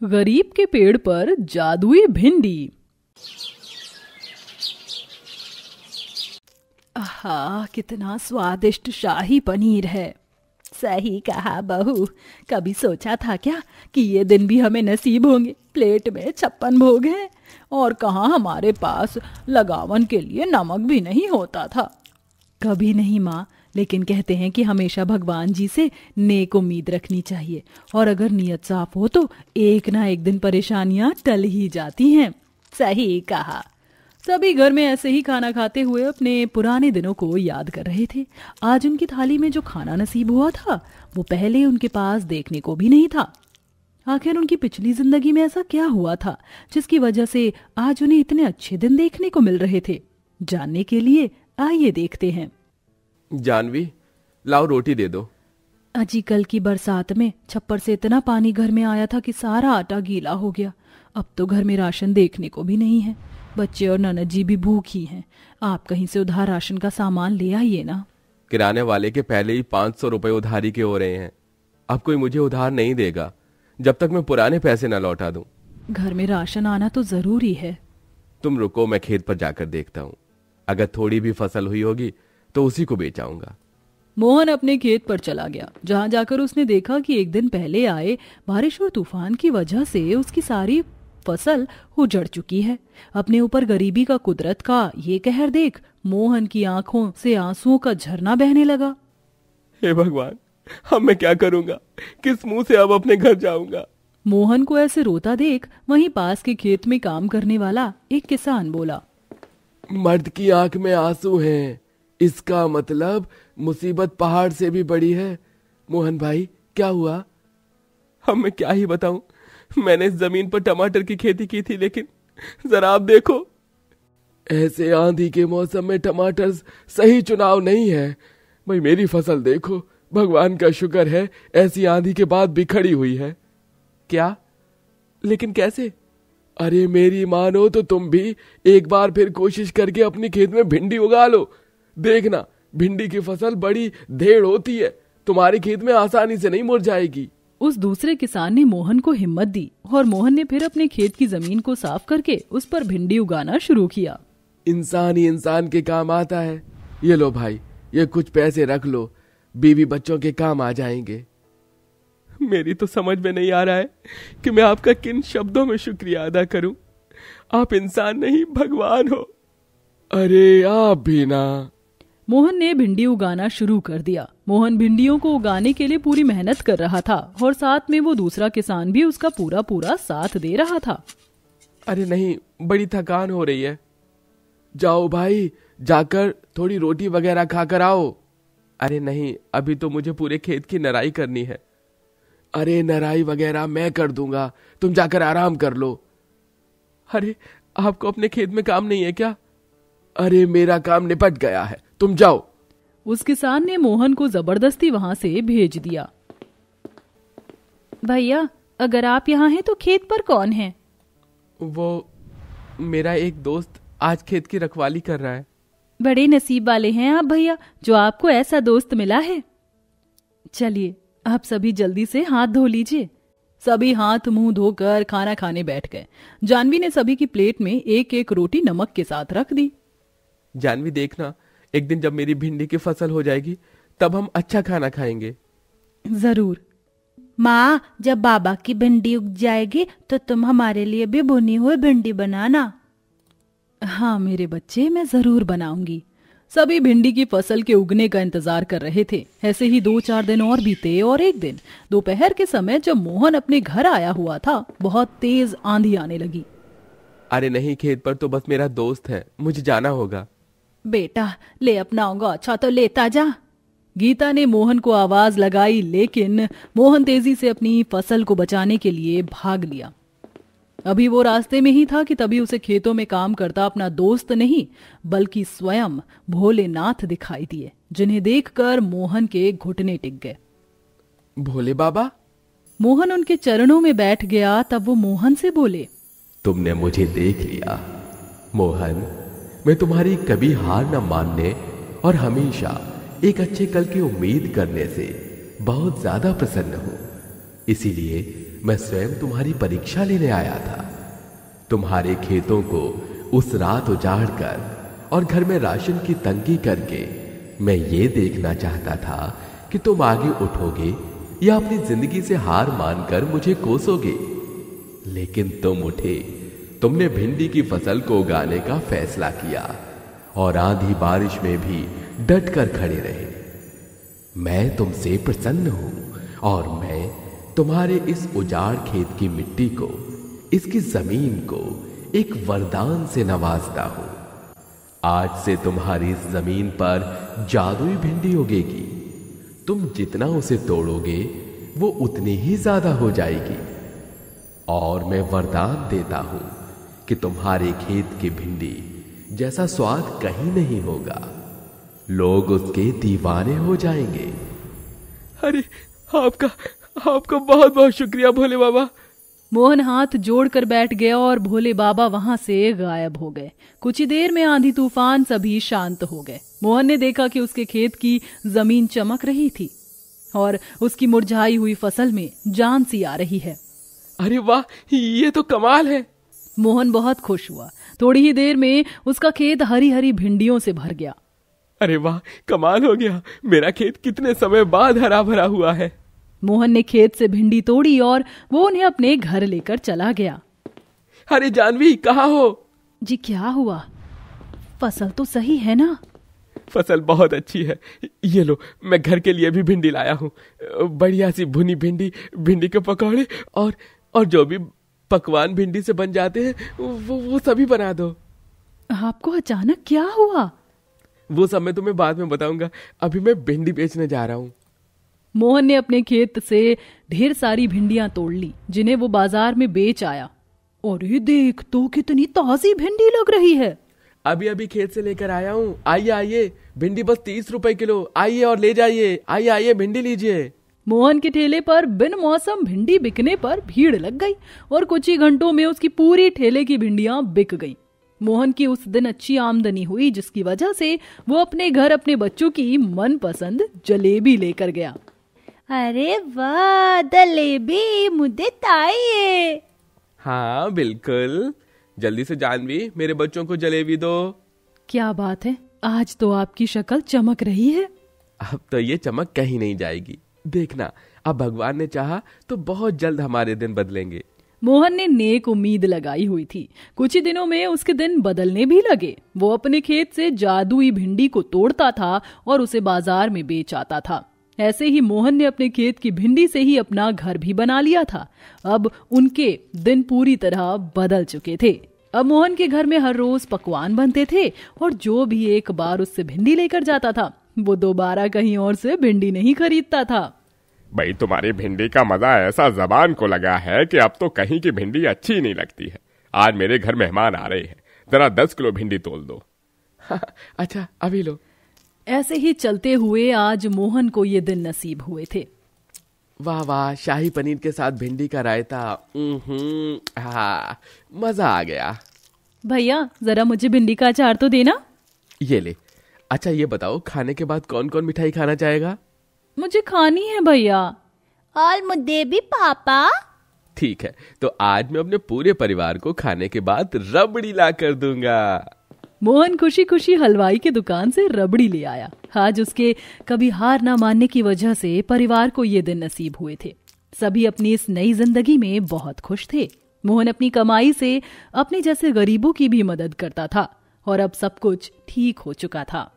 गरीब के पेड़ पर जादुई भिंडी। आहा, कितना स्वादिष्ट शाही पनीर है। सही कहा बहू, कभी सोचा था क्या कि ये दिन भी हमें नसीब होंगे। प्लेट में 56 भोग हैं और कहाँ हमारे पास लगावन के लिए नमक भी नहीं होता था। कभी नहीं माँ, लेकिन कहते हैं कि हमेशा भगवान जी से नेक उम्मीद रखनी चाहिए और अगर नीयत साफ हो तो एक ना एक दिन परेशानियां टल ही जाती हैं। सही कहा। सभी घर में ऐसे ही खाना खाते हुए अपने पुराने दिनों को याद कर रहे थे। आज उनकी थाली में जो खाना नसीब हुआ था वो पहले उनके पास देखने को भी नहीं था। आखिर उनकी पिछली जिंदगी में ऐसा क्या हुआ था जिसकी वजह से आज उन्हें इतने अच्छे दिन देखने को मिल रहे थे। जानने के लिए आइए देखते हैं। जानवी, लाओ रोटी दे दो। अजी, कल की बरसात में छप्पर से इतना पानी घर में आया था कि सारा आटा गीला हो गया। अब तो घर में राशन देखने को भी नहीं है। बच्चे और ननद जी भी भूखी हैं। आप कहीं से उधार राशन का सामान ले आइए ना। किराने वाले के पहले ही 500 रुपए उधारी के हो रहे हैं। अब कोई मुझे उधार नहीं देगा जब तक मैं पुराने पैसे न लौटा दूं। घर में राशन आना तो जरूरी है। तुम रुको, मैं खेत पर जाकर देखता हूँ। अगर थोड़ी भी फसल हुई होगी तो उसी को बेचाऊंगा। मोहन अपने खेत पर चला गया, जहां जाकर उसने देखा कि एक दिन पहले आए बारिश और तूफान की वजह से उसकी सारी फसल उजड़ चुकी है। अपने ऊपर गरीबी का कुदरत का ये कहर देख मोहन की आंखों से आंसुओं का झरना बहने लगा। हे भगवान, अब मैं क्या करूंगा? किस मुंह से अब अपने घर जाऊंगा? मोहन को ऐसे रोता देख वहीं पास के खेत में काम करने वाला एक किसान बोला, मर्द की आंख में आंसू हैं, इसका मतलब मुसीबत पहाड़ से भी बड़ी है। मोहन भाई, क्या हुआ? अब मैं क्या ही बताऊं। मैंने इस जमीन पर टमाटर की खेती की थी, लेकिन जरा आप देखो, ऐसे आंधी के मौसम में टमाटर सही चुनाव नहीं है। भाई मेरी फसल देखो, भगवान का शुक्र है ऐसी आंधी के बाद भी खड़ी हुई है। क्या? लेकिन कैसे? अरे मेरी मानो तो तुम भी एक बार फिर कोशिश करके अपनी खेत में भिंडी उगा लो। देखना, भिंडी की फसल बड़ी ढेर होती है, तुम्हारे खेत में आसानी से नहीं मुरझाएगी। उस दूसरे किसान ने मोहन को हिम्मत दी और मोहन ने फिर अपने खेत की जमीन को साफ करके उस पर भिंडी उगाना शुरू किया। इंसान ही इंसान के काम आता है। ये लो भाई, ये कुछ पैसे रख लो, बीवी बच्चों के काम आ जाएंगे। मेरी तो समझ में नहीं आ रहा है कि मैं आपका किन शब्दों में शुक्रिया अदा करूं। आप इंसान नहीं, भगवान हो। अरे आप भी ना। मोहन ने भिंडी उगाना शुरू कर दिया। मोहन भिंडियों को उगाने के लिए पूरी मेहनत कर रहा था और साथ में वो दूसरा किसान भी उसका पूरा पूरा साथ दे रहा था। अरे नहीं, बड़ी थकान हो रही है। जाओ भाई, जाकर थोड़ी रोटी वगैरह खाकर आओ। अरे नहीं, अभी तो मुझे पूरे खेत की नराई करनी है। अरे नराई वगैरह मैं कर दूंगा, तुम जाकर आराम कर लो। अरे आपको अपने खेत में काम नहीं है क्या? अरे मेरा काम निपट गया है, तुम जाओ। उस किसान ने मोहन को जबरदस्ती वहां से भेज दिया। भैया, अगर आप यहाँ हैं तो खेत पर कौन है? वो मेरा एक दोस्त आज खेत की रखवाली कर रहा है। बड़े नसीब वाले हैं आप भैया, जो आपको ऐसा दोस्त मिला है। चलिए, आप सभी जल्दी से हाथ धो लीजिए। सभी हाथ मुंह धोकर खाना खाने बैठ गए। जानवी ने सभी की प्लेट में एक एक रोटी नमक के साथ रख दी। जानवी देखना, एक दिन जब मेरी भिंडी की फसल हो जाएगी तब हम अच्छा खाना खाएंगे। जरूर। माँ, जब बाबा की भिंडी उग जाएगी तो तुम हमारे लिए भी भुनी हुई भिंडी बनाना। हाँ मेरे बच्चे, मैं जरूर बनाऊंगी। सभी भिंडी की फसल के उगने का इंतजार कर रहे थे। ऐसे ही 2-4 दिन और बीते और एक दिन दोपहर के समय जब मोहन अपने घर आया हुआ था, बहुत तेज आंधी आने लगी। अरे नहीं, खेत पर तो बस मेरा दोस्त है, मुझे जाना होगा। बेटा, ले अपना अच्छा तो लेता जा। गीता ने मोहन को आवाज लगाई, लेकिन मोहन तेजी से अपनी फसल को बचाने के लिए भाग लिया। अभी वो रास्ते में ही था कि तभी उसे खेतों में काम करता अपना दोस्त नहीं बल्कि स्वयं भोलेनाथ दिखाई दिए, जिन्हें देखकर मोहन के घुटने टिक गए। भोले बाबा? मोहन उनके चरणों में बैठ गया। तब वो मोहन से बोले, तुमने मुझे देख लिया मोहन। मैं तुम्हारी कभी हार न मानने और हमेशा एक अच्छे कल की उम्मीद करने से बहुत ज्यादा प्रसन्न हूं। इसीलिए मैं स्वयं तुम्हारी परीक्षा लेने आया था। तुम्हारे खेतों को उस रात उजाड़ कर और घर में राशन की तंगी करके मैं ये देखना चाहता था कि तुम आगे उठोगे या अपनी जिंदगी से हार मानकर मुझे कोसोगे। लेकिन तुम उठे, तुमने भिंडी की फसल को उगाने का फैसला किया और आंधी बारिश में भी डट कर खड़े रहे। मैं तुमसे प्रसन्न हूं और मैं तुम्हारे इस उजाड़ खेत की मिट्टी को, इसकी जमीन को एक वरदान से नवाजता हूं। आज से तुम्हारी इस जमीन पर जादुई भिंडी उगेगी। तुम जितना उसे तोड़ोगे वो उतनी ही ज्यादा हो जाएगी। और मैं वरदान देता हूं कि तुम्हारे खेत की भिंडी जैसा स्वाद कहीं नहीं होगा। लोग उसके दीवाने हो जाएंगे। अरे आपका बहुत बहुत शुक्रिया भोले बाबा। मोहन हाथ जोड़कर बैठ गया और भोले बाबा वहां से गायब हो गए। कुछ ही देर में आंधी तूफान सभी शांत हो गए। मोहन ने देखा कि उसके खेत की जमीन चमक रही थी और उसकी मुरझाई हुई फसल में जान सी आ रही है। अरे वाह, ये तो कमाल है। मोहन बहुत खुश हुआ। थोड़ी ही देर में उसका खेत हरी हरी भिंडियों से भर गया। अरे वाह, कमाल हो गया। मेरा खेत कितने समय बाद हरा भरा हुआ है। मोहन ने खेत से भिंडी तोड़ी और वो उन्हें अपने घर लेकर चला गया। अरे जानवी, कहाँ हो? जी क्या हुआ? फसल तो सही है ना? फसल बहुत अच्छी है। ये लो, मैं घर के लिए भी भिंडी लाया हूँ। बढ़िया सी भुनी भिंडी, भिंडी के पकौड़े और जो भी पकवान भिंडी से बन जाते हैं वो सभी बना दो। आपको अचानक क्या हुआ? वो सब मैं तुम्हें बाद में बताऊंगा। अभी मैं भिंडी बेचने जा रहा हूँ। मोहन ने अपने खेत से ढेर सारी भिंडियां तोड़ ली, जिन्हें वो बाजार में बेच आया। और ये देख तो कितनी ताजी भिंडी लग रही है। अभी खेत से लेकर आया हूँ। आइए, भिंडी बस 30 रुपए किलो। आइए और ले जाइए। आइए, भिंडी लीजिए। मोहन के ठेले पर बिन मौसम भिंडी बिकने पर भीड़ लग गई और कुछ ही घंटों में उसकी पूरी ठेले की भिंडियां बिक गईं। मोहन की उस दिन अच्छी आमदनी हुई, जिसकी वजह से वो अपने घर अपने बच्चों की मनपसंद जलेबी लेकर गया। अरे वाह, जलेबी मुझे चाहिए। हाँ बिल्कुल, जल्दी से जानवी, मेरे बच्चों को जलेबी दो। क्या बात है, आज तो आपकी शक्ल चमक रही है। अब तो ये चमक कहीं नहीं जाएगी। देखना, अब भगवान ने चाहा तो बहुत जल्द हमारे दिन बदलेंगे। मोहन ने नेक उम्मीद लगाई हुई थी। कुछ ही दिनों में उसके दिन बदलने भी लगे। वो अपने खेत से जादुई भिंडी को तोड़ता था और उसे बाजार में बेच आता था। ऐसे ही मोहन ने अपने खेत की भिंडी से ही अपना घर भी बना लिया था। अब उनके दिन पूरी तरह बदल चुके थे। अब मोहन के घर में हर रोज पकवान बनते थे और जो भी एक बार उससे भिंडी लेकर जाता था वो दोबारा कहीं और से भिंडी नहीं खरीदता था। भाई, तुम्हारी भिंडी का मजा ऐसा जबान को लगा है कि अब तो कहीं की भिंडी अच्छी नहीं लगती है। आज मेरे घर मेहमान आ रहे हैं, जरा 10 किलो भिंडी तोल दो। अच्छा, अभी लो। ऐसे ही चलते हुए आज मोहन को ये दिन नसीब हुए थे। वाह वाह, शाही पनीर के साथ भिंडी का रायता। हाँ, मजा आ गया। भैया, जरा मुझे भिंडी का अचार तो देना। ये ले। अच्छा ये बताओ, खाने के बाद कौन कौन मिठाई खाना चाहेगा? मुझे खानी है भैया। और मुझे भी पापा। ठीक है, तो आज मैं अपने पूरे परिवार को खाने के बाद रबड़ी ला कर दूंगा। मोहन खुशी खुशी हलवाई की दुकान से रबड़ी ले आया। आज उसके कभी हार ना मानने की वजह से परिवार को ये दिन नसीब हुए थे। सभी अपनी इस नई जिंदगी में बहुत खुश थे। मोहन अपनी कमाई से अपने जैसे गरीबों की भी मदद करता था और अब सब कुछ ठीक हो चुका था।